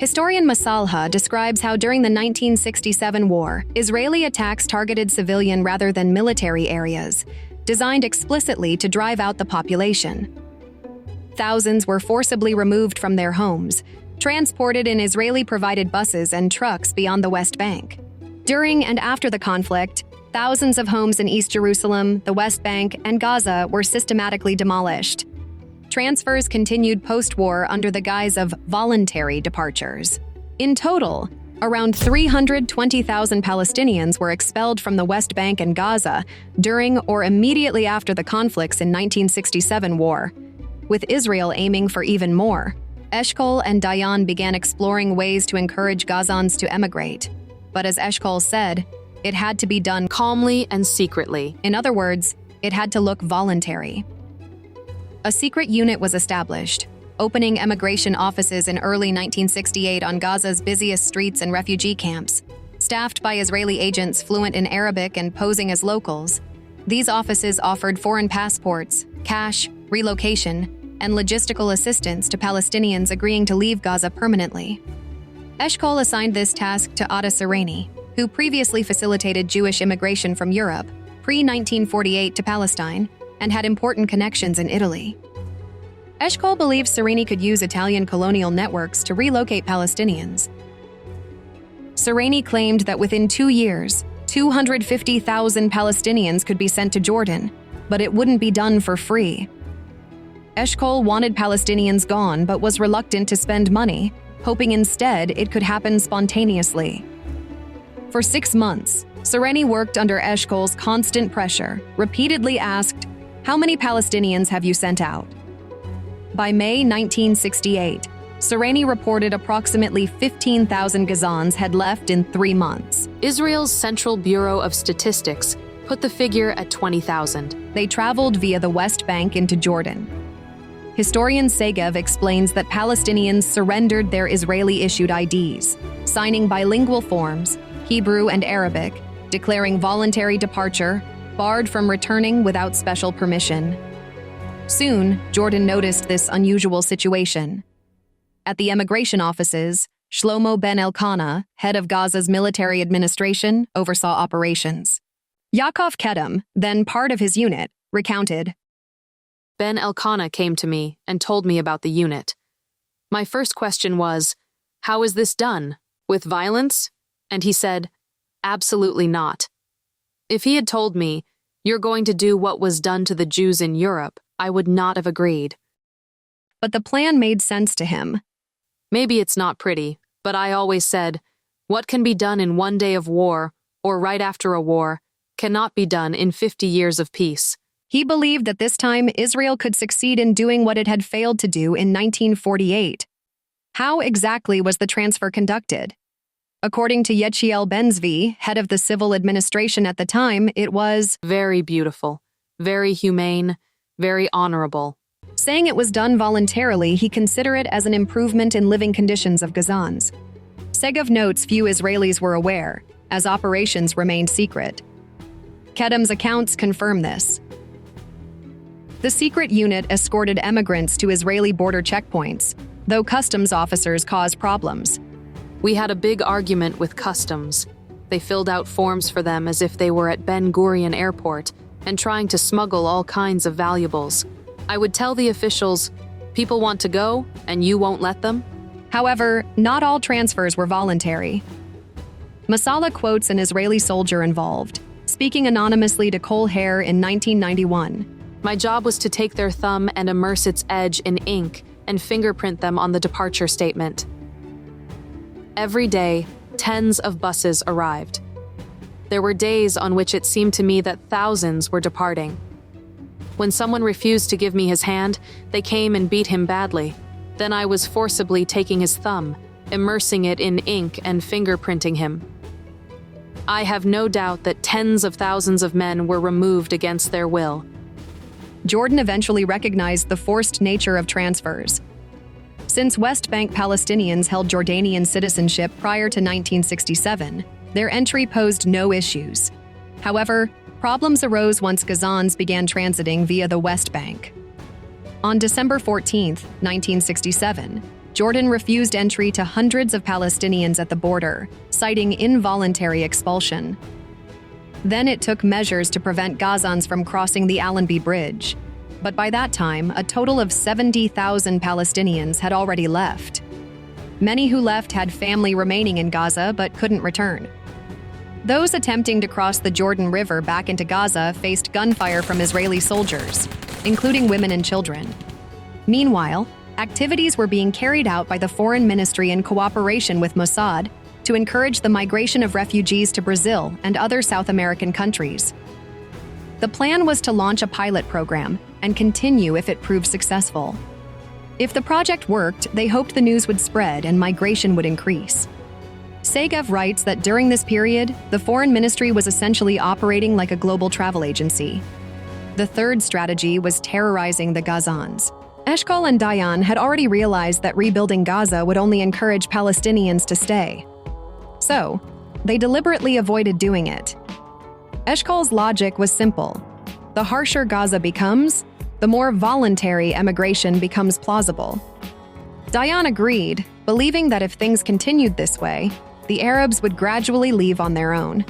Historian Masalha describes how during the 1967 war, Israeli attacks targeted civilian rather than military areas, designed explicitly to drive out the population. Thousands were forcibly removed from their homes, transported in Israeli-provided buses and trucks beyond the West Bank. During and after the conflict, thousands of homes in East Jerusalem, the West Bank, and Gaza were systematically demolished. Transfers continued post-war under the guise of voluntary departures. In total, around 320,000 Palestinians were expelled from the West Bank and Gaza during or immediately after the conflicts in 1967 war, with Israel aiming for even more. Eshkol and Dayan began exploring ways to encourage Gazans to emigrate. But as Eshkol said, it had to be done calmly and secretly. In other words, it had to look voluntary. A secret unit was established, opening emigration offices in early 1968 on Gaza's busiest streets and refugee camps. Staffed by Israeli agents fluent in Arabic and posing as locals, these offices offered foreign passports, cash, relocation, and logistical assistance to Palestinians agreeing to leave Gaza permanently. Eshkol assigned this task to Ada Sereni, who previously facilitated Jewish immigration from Europe, pre-1948 to Palestine, and had important connections in Italy. Eshkol believed Sereni could use Italian colonial networks to relocate Palestinians. Sereni claimed that within 2 years, 250,000 Palestinians could be sent to Jordan, but it wouldn't be done for free. Eshkol wanted Palestinians gone but was reluctant to spend money, hoping instead it could happen spontaneously. For 6 months, Sereni worked under Eshkol's constant pressure, repeatedly asked, "How many Palestinians have you sent out?" By May 1968, Sereni reported approximately 15,000 Gazans had left in 3 months. Israel's Central Bureau of Statistics put the figure at 20,000. They traveled via the West Bank into Jordan. Historian Segev explains that Palestinians surrendered their Israeli-issued IDs, signing bilingual forms, Hebrew and Arabic, declaring voluntary departure, barred from returning without special permission. Soon, Jordan noticed this unusual situation. At the emigration offices, Shlomo ben Elkanah, head of Gaza's military administration, oversaw operations. Yaakov Kedem, then part of his unit, recounted, Ben Elkanah came to me and told me about the unit. My first question was, "How is this done? With violence?" And he said, "Absolutely not." If he had told me, "You're going to do what was done to the Jews in Europe," I would not have agreed. But the plan made sense to him. Maybe it's not pretty, but I always said, what can be done in 1 day of war, or right after a war, cannot be done in 50 years of peace. He believed that this time Israel could succeed in doing what it had failed to do in 1948. How exactly was the transfer conducted? According to Yechiel Ben-Zvi, head of the civil administration at the time, it was very beautiful, very humane, very honorable. Saying it was done voluntarily, he considered it as an improvement in living conditions of Gazans. Segev notes few Israelis were aware, as operations remained secret. Kedem's accounts confirm this. The secret unit escorted emigrants to Israeli border checkpoints, though customs officers caused problems. We had a big argument with customs. They filled out forms for them as if they were at Ben Gurion Airport and trying to smuggle all kinds of valuables. I would tell the officials, "People want to go, and you won't let them?" However, not all transfers were voluntary. Masala quotes an Israeli soldier involved, speaking anonymously to Kol Hair in 1991. My job was to take their thumb and immerse its edge in ink and fingerprint them on the departure statement. Every day, tens of buses arrived. There were days on which it seemed to me that thousands were departing. When someone refused to give me his hand, they came and beat him badly. Then I was forcibly taking his thumb, immersing it in ink and fingerprinting him. I have no doubt that tens of thousands of men were removed against their will. Jordan eventually recognized the forced nature of transfers. Since West Bank Palestinians held Jordanian citizenship prior to 1967, their entry posed no issues. However, problems arose once Gazans began transiting via the West Bank. On December 14, 1967, Jordan refused entry to hundreds of Palestinians at the border, citing involuntary expulsion. Then it took measures to prevent Gazans from crossing the Allenby Bridge. But by that time, a total of 70,000 Palestinians had already left. Many who left had family remaining in Gaza but couldn't return. Those attempting to cross the Jordan River back into Gaza faced gunfire from Israeli soldiers, including women and children. Meanwhile, activities were being carried out by the Foreign Ministry in cooperation with Mossad to encourage the migration of refugees to Brazil and other South American countries. The plan was to launch a pilot program and continue if it proved successful. If the project worked, they hoped the news would spread and migration would increase. Segev writes that during this period, the Foreign Ministry was essentially operating like a global travel agency. The third strategy was terrorizing the Gazans. Eshkol and Dayan had already realized that rebuilding Gaza would only encourage Palestinians to stay. So, they deliberately avoided doing it. Eshkol's logic was simple. The harsher Gaza becomes, the more voluntary emigration becomes plausible. Dayan agreed, believing that if things continued this way, the Arabs would gradually leave on their own.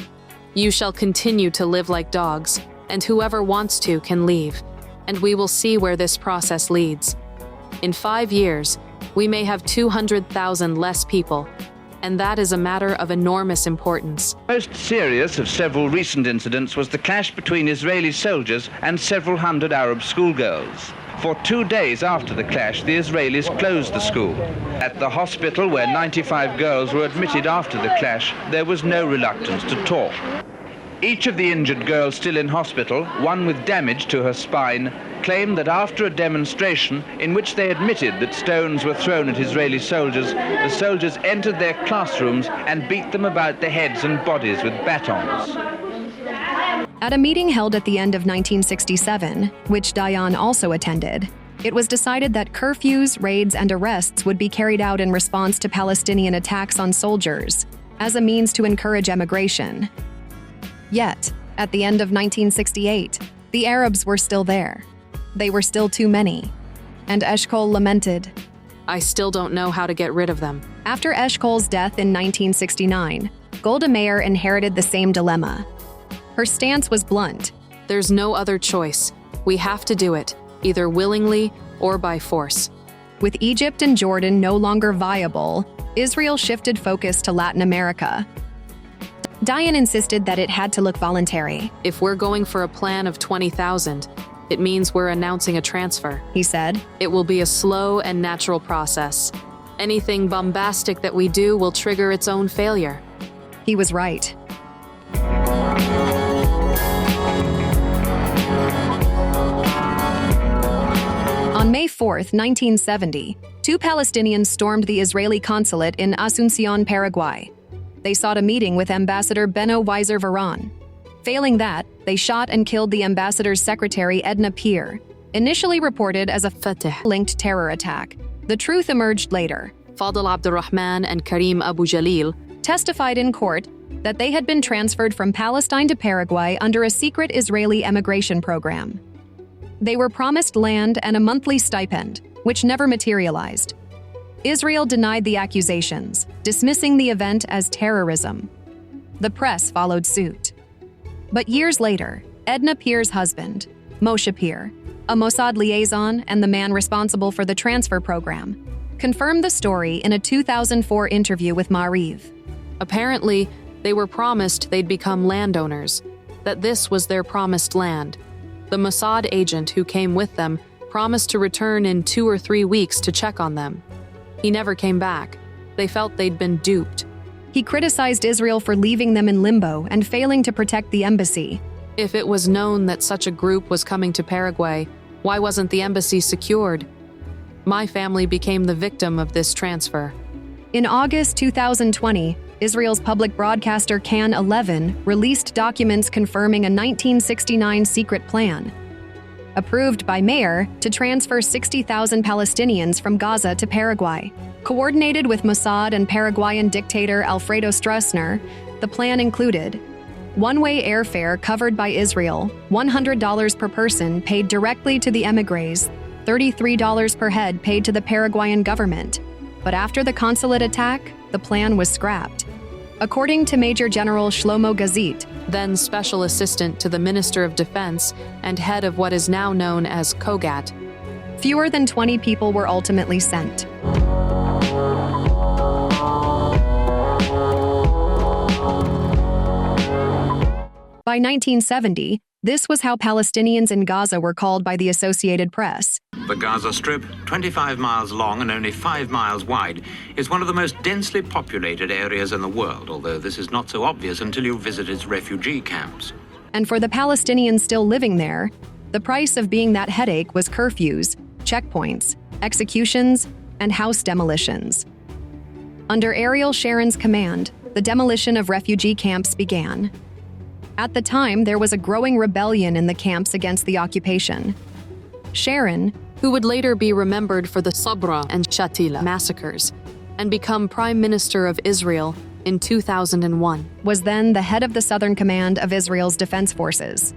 You shall continue to live like dogs, and whoever wants to can leave, and we will see where this process leads. In 5 years, we may have 200,000 less people, and that is a matter of enormous importance. Most serious of several recent incidents was the clash between Israeli soldiers and several hundred Arab schoolgirls. For 2 days after the clash, the Israelis closed the school. At the hospital where 95 girls were admitted after the clash, there was no reluctance to talk. Each of the injured girls still in hospital, one with damage to her spine, claimed that after a demonstration in which they admitted that stones were thrown at Israeli soldiers, the soldiers entered their classrooms and beat them about the heads and bodies with batons. At a meeting held at the end of 1967, which Dayan also attended, it was decided that curfews, raids, and arrests would be carried out in response to Palestinian attacks on soldiers, as a means to encourage emigration. Yet, at the end of 1968, the Arabs were still there. They were still too many. And Eshkol lamented, I still don't know how to get rid of them. After Eshkol's death in 1969, Golda Meir inherited the same dilemma. Her stance was blunt. There's no other choice. We have to do it, either willingly or by force. With Egypt and Jordan no longer viable, Israel shifted focus to Latin America. Dayan insisted that it had to look voluntary. If we're going for a plan of 20,000, it means we're announcing a transfer, he said. It will be a slow and natural process. Anything bombastic that we do will trigger its own failure. He was right. On May 4, 1970, 2 Palestinians stormed the Israeli consulate in Asuncion, Paraguay. They sought a meeting with Ambassador Benno Weiser-Veran. Failing that, they shot and killed the ambassador's secretary Edna Peer, initially reported as a Fatah-linked terror attack. The truth emerged later. Fadl Abdurrahman and Karim Abu Jalil testified in court that they had been transferred from Palestine to Paraguay under a secret Israeli emigration program. They were promised land and a monthly stipend, which never materialized. Israel denied the accusations, dismissing the event as terrorism. The press followed suit. But years later, Edna Peer's husband, Moshe Peer, a Mossad liaison and the man responsible for the transfer program, confirmed the story in a 2004 interview with Maariv. Apparently, they were promised they'd become landowners, that this was their promised land. The Mossad agent who came with them promised to return in 2 or 3 weeks to check on them. He never came back. They felt they'd been duped. He criticized Israel for leaving them in limbo and failing to protect the embassy. If it was known that such a group was coming to Paraguay, why wasn't the embassy secured? My family became the victim of this transfer. In August 2020, Israel's public broadcaster Can 11 released documents confirming a 1969 secret plan, approved by Meir, to transfer 60,000 Palestinians from Gaza to Paraguay. Coordinated with Mossad and Paraguayan dictator Alfredo Stroessner, the plan included one-way airfare covered by Israel, $100 per person paid directly to the émigrés, $33 per head paid to the Paraguayan government, But after the consulate attack, the plan was scrapped. According to Major General Shlomo Gazit, then Special Assistant to the Minister of Defense and head of what is now known as COGAT, fewer than 20 people were ultimately sent. By 1970, this was how Palestinians in Gaza were called by the Associated Press. The Gaza Strip, 25 miles long and only 5 miles wide, is one of the most densely populated areas in the world, although this is not so obvious until you visit its refugee camps. And for the Palestinians still living there, the price of being that headache was curfews, checkpoints, executions, and house demolitions. Under Ariel Sharon's command, the demolition of refugee camps began. At the time, there was a growing rebellion in the camps against the occupation. Sharon, who would later be remembered for the Sabra and Shatila massacres and become Prime Minister of Israel in 2001, was then the head of the Southern Command of Israel's Defense Forces.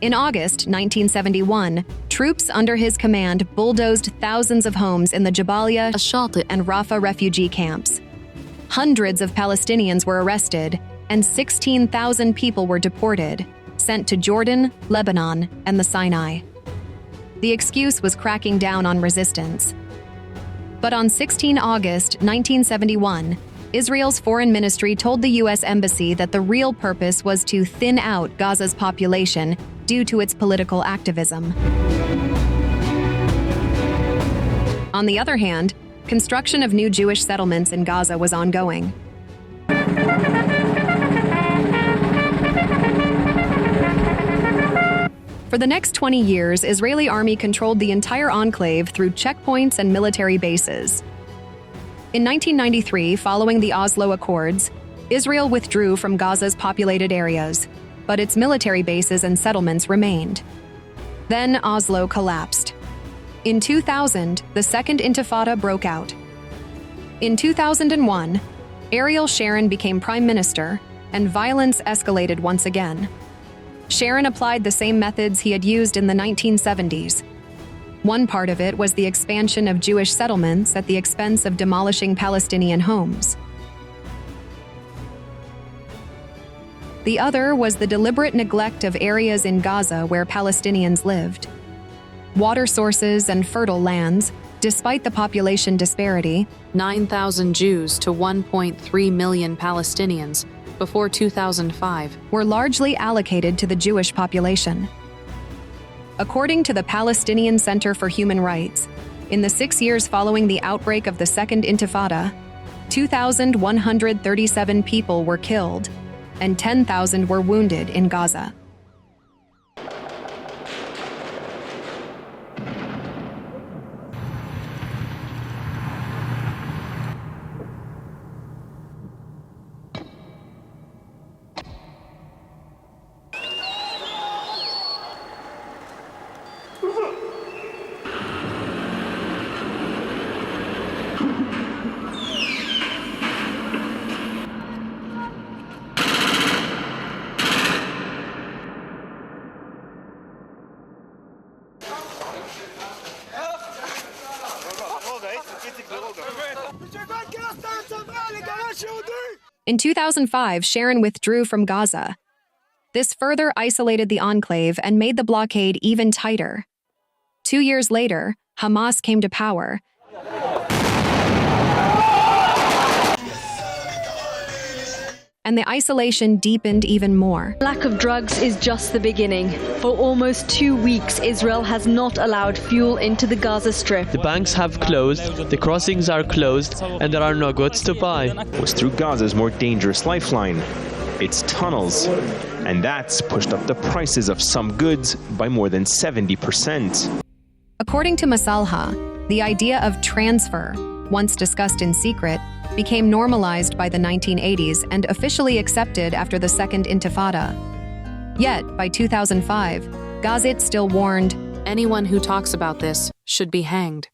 In August 1971, troops under his command bulldozed thousands of homes in the Jabalia and Rafah refugee camps. Hundreds of Palestinians were arrested, and 16,000 people were deported, sent to Jordan, Lebanon, and the Sinai. The excuse was cracking down on resistance. But on 16 August 1971, Israel's foreign ministry told the U.S. Embassy that the real purpose was to thin out Gaza's population due to its political activism. On the other hand, construction of new Jewish settlements in Gaza was ongoing. For the next 20 years, Israeli army controlled the entire enclave through checkpoints and military bases. In 1993, following the Oslo Accords, Israel withdrew from Gaza's populated areas, but its military bases and settlements remained. Then Oslo collapsed. In 2000, the Second Intifada broke out. In 2001, Ariel Sharon became prime minister, and violence escalated once again. Sharon applied the same methods he had used in the 1970s. One part of it was the expansion of Jewish settlements at the expense of demolishing Palestinian homes. The other was the deliberate neglect of areas in Gaza where Palestinians lived. Water sources and fertile lands, despite the population disparity, 9,000 Jews to 1.3 million Palestinians, before 2005, were largely allocated to the Jewish population. According to the Palestinian Center for Human Rights, in the 6 years following the outbreak of the Second Intifada, 2,137 people were killed and 10,000 were wounded in Gaza. In 2005, Sharon withdrew from Gaza. This further isolated the enclave and made the blockade even tighter. 2 years later, Hamas came to power. And the isolation deepened even more. Lack of drugs is just the beginning. For almost 2 weeks, Israel has not allowed fuel into the Gaza Strip. The banks have closed, the crossings are closed, and there are no goods to buy. It was through Gaza's more dangerous lifeline, its tunnels, and that's pushed up the prices of some goods by more than 70%. According to Masalha, the idea of transfer, once discussed in secret, became normalized by the 1980s and officially accepted after the Second Intifada. Yet, by 2005, Gazit still warned, anyone who talks about this should be hanged.